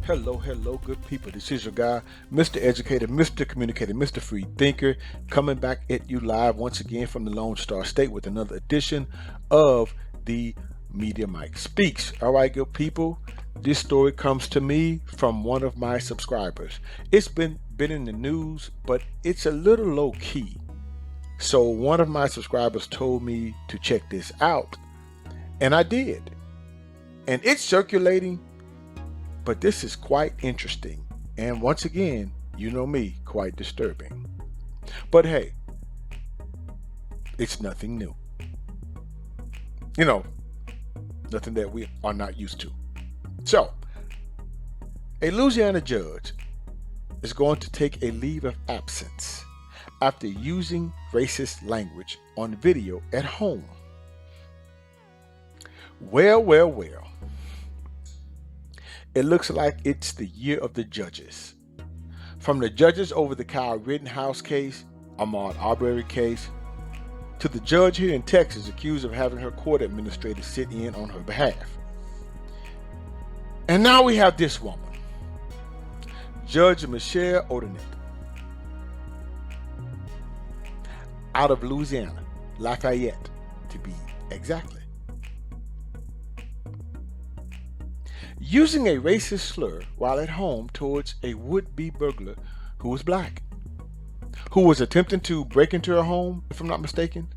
Hello, good people. This is your guy, Mr. Educator, Mr. Communicator, Mr. Free Thinker, coming back at you live once again from the Lone Star State with another edition of the Media Mike Speaks. All right, good people. This story comes to me from one of my subscribers. It's been in the news, but it's a little low key. So one of my subscribers told me to check this out, and I did. And it's circulating. But this is quite interesting, and once again, you know me, quite disturbing. But hey, it's nothing new. You know, nothing that we are not used to. So, a Louisiana judge is going to take a leave of absence after using racist language on video at home. Well. It looks like it's the year of the judges. From the judges over the Kyle Rittenhouse case, Ahmaud Arbery case, to the judge here in Texas accused of having her court administrator sit in on her behalf. And now we have this woman, Judge Michelle Odenet, out of Louisiana, Lafayette, to be exactly. Using a racist slur while at home towards a would-be burglar who was black, who was attempting to break into her home, if I'm not mistaken.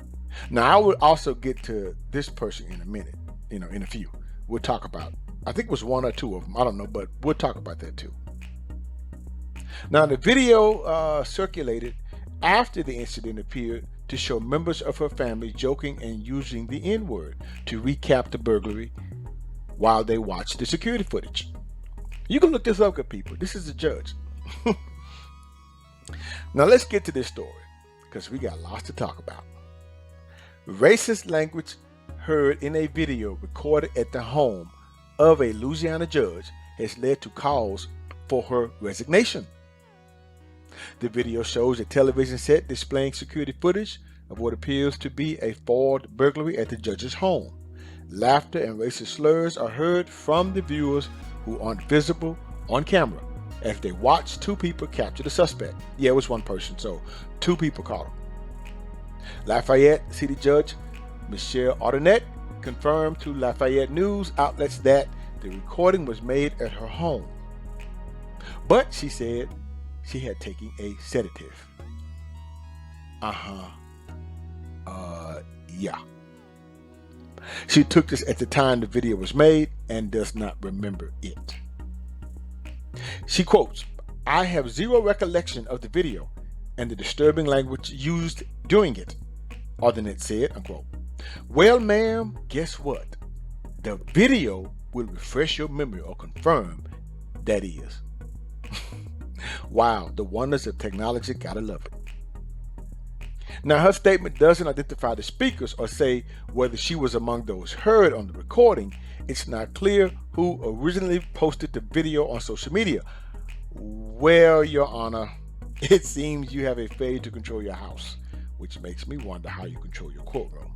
Now, I will also get to this person in a minute, in a few. We'll talk about, I think it was one or two of them, I don't know, but we'll talk about that too. Now, the video circulated after the incident appeared to show members of her family joking and using the N-word to recap the burglary while they watch the security footage. You can look this up, good people. This is the judge. Now let's get to this story, because we got lots to talk about. Racist language heard in a video recorded at the home of a Louisiana judge has led to calls for her resignation. The video shows a television set displaying security footage of what appears to be a foiled burglary at the judge's home. Laughter and racist slurs are heard from the viewers who aren't visible on camera as they watch two people capture the suspect. Yeah, it was one person, so two people caught him. Lafayette City Judge Michelle Odenet confirmed to Lafayette news outlets that the recording was made at her home. But she said she had taken a sedative. Yeah. She took this at the time the video was made and does not remember it. She quotes, "I have zero recollection of the video and the disturbing language used during it," Odenet said, unquote. Well, ma'am, guess what? The video will refresh your memory or confirm that is. Wow, the wonders of technology, gotta love it. Now, her statement doesn't identify the speakers or say whether she was among those heard on the recording. It's not clear who originally posted the video on social media. Well, Your Honor, it seems you have a failure to control your house, which makes me wonder how you control your courtroom.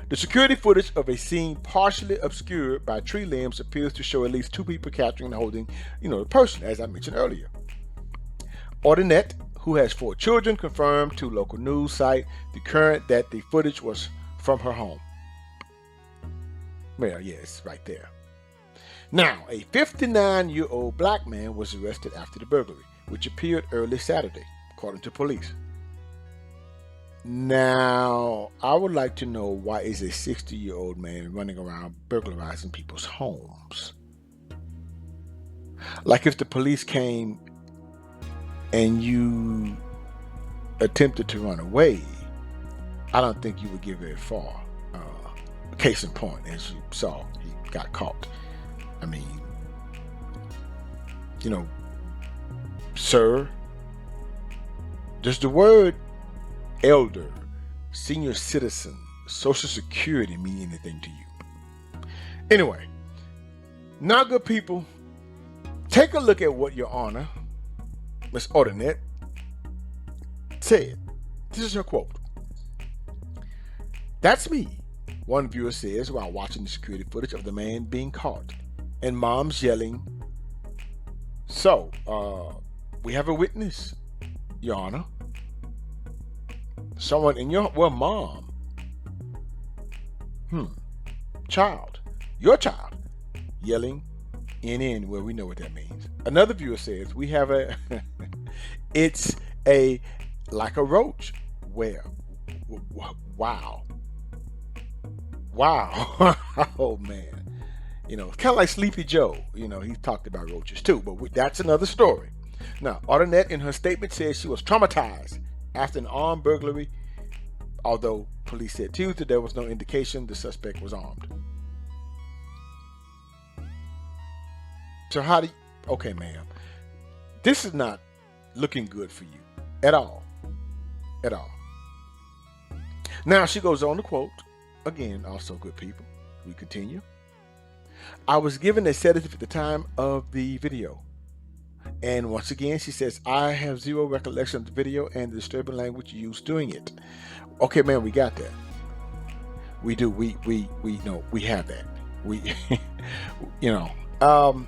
The security footage of a scene partially obscured by tree limbs appears to show at least two people capturing and holding, the person, as I mentioned earlier. Odenet, who has 4 children, confirmed to local news site The Current that the footage was from her home. Well, yeah, it's right there. Now, a 59-year-old black man was arrested after the burglary, which appeared early Saturday, according to police. Now, I would like to know, why is a 60-year-old man running around burglarizing people's homes? Like if the police came and you attempted to run away, I don't think you would get very far. Case in point, as you saw, he got caught. I mean, sir, does the word elder, senior citizen, Social Security mean anything to you? Anyway, now, good people, take a look at what Your Honor, Ms. Odenet, said. This is her quote. "That's me," one viewer says while watching the security footage of the man being caught, and moms yelling, So, we have a witness, Your Honor. Someone in your, well, mom, child, your child, yelling in where we know what that means. Another viewer says we have a, it's a, like a roach. Where? Wow. Oh man. You know, kind of like Sleepy Joe. You know, he talked about roaches too, but that's another story. Now, Arnett in her statement says she was traumatized after an armed burglary, although police said Tuesday there was no indication the suspect was armed. So how do you, okay, ma'am, this is not looking good for you at all. At all. Now she goes on to quote, again, also good people, we continue. I was given a sedative at the time of the video. And once again, she says, I have zero recollection of the video and the disturbing language used during it. Okay, man, we got that. We do. We know we have that. We, you know,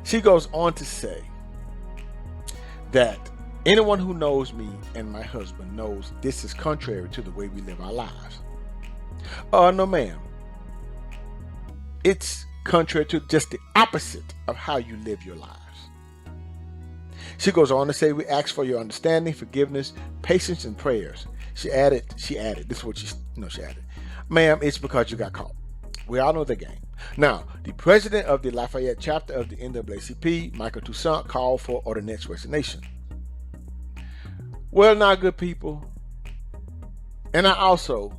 she goes on to say that anyone who knows me and my husband knows this is contrary to the way we live our lives. No, ma'am. It's contrary to just the opposite of how you live your lives. She goes on to say, we ask for your understanding, forgiveness, patience, and prayers. She added, this is what she added. Ma'am, it's because you got caught. We all know the game. Now, the president of the Lafayette chapter of the NAACP, Michael Toussaint, called for Arnett's resignation. Well, now, good people, and I also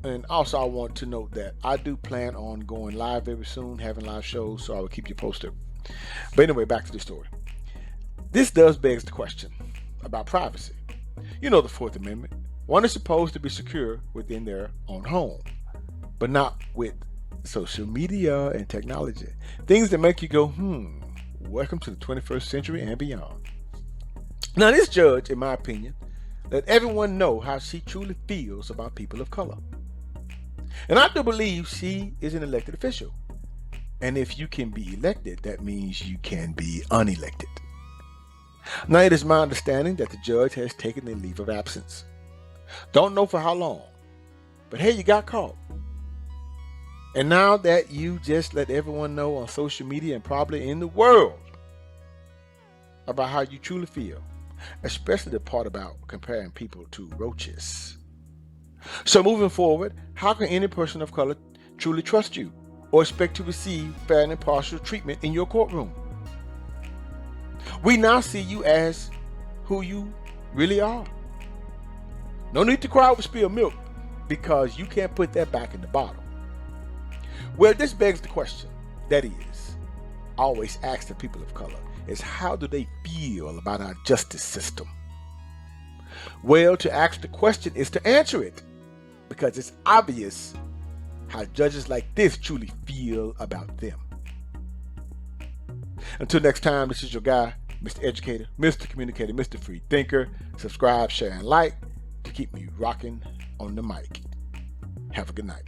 I want to note that I do plan on going live very soon, having live shows, so I will keep you posted. But anyway, back to the story. This does beg the question about privacy. You know the Fourth Amendment. One is supposed to be secure within their own home, but not with social media and technology. Things that make you go, welcome to the 21st century and beyond. Now, this judge, in my opinion, let everyone know how she truly feels about people of color. And I do believe she is an elected official. And if you can be elected, that means you can be unelected. Now, it is my understanding that the judge has taken a leave of absence. Don't know for how long, but hey, you got caught. And now that you just let everyone know on social media and probably in the world about how you truly feel, especially the part about comparing people to roaches. So moving forward, how can any person of color truly trust you or expect to receive fair and impartial treatment in your courtroom? We now see you as who you really are. No need to cry over spilled milk, because you can't put that back in the bottle. Well, this begs the question, that is, always ask the people of color, is how do they feel about our justice system? Well, to ask the question is to answer it, because it's obvious how judges like this truly feel about them. Until next time, this is your guy, Mr. Educator, Mr. Communicator, Mr. Free Thinker. Subscribe, share, and like to keep me rocking on the mic. Have a good night.